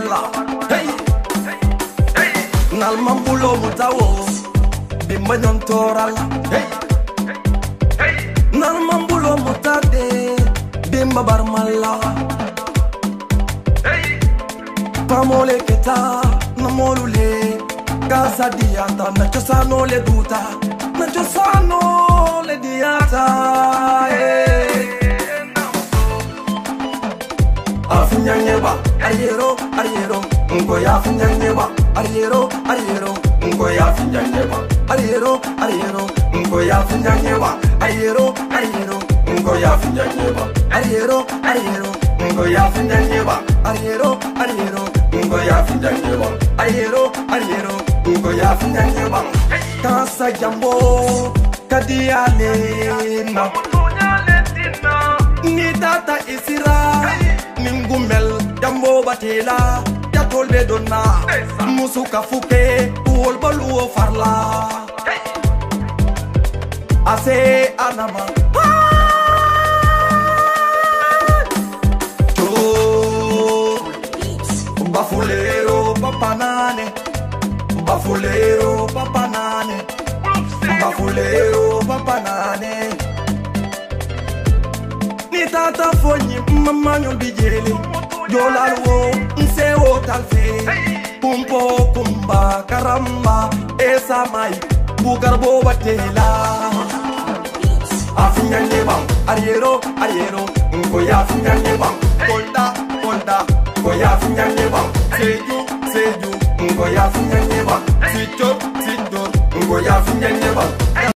mala. Hey, nal mambulo mutawo, bimba nyontorala. Hey, nal mambulo mutade, bimba barmala. Pamole keta, namolule, casa diata, na chosano le duta, na chosano le diata. Afunyanyeba, ariero, ariero, ngoya afunyanyeba, ariero, ariero, ngoya afunyanyeba, ariero, ariero, ngoya afunyanyeba, ariero, ariero, ngoya afunyanyeba, ariero, ariero, ngoya afunyanyeba, ariero, ariero, ngoya afunyanyeba, ariero, ariero, ngoya afunyanyeba. Kasa jambo, kadiale na, ni tata isira. Ningumel jambo batela ya tolbe donna musuka fuke ul balu farla ase anama to bafulero papanane bafulero papanane bafulero papanane ni tata fonyi mama nyo bijele jolalwo nseo talfe pumpo kumba karamba esa mai bugarbo batela afinyanyeba ariero ariero ngoya afinyanyeba konda konda ngoya afinyanyeba seju seju ngoya afinyanyeba sito sito ngoya afinyanyeba.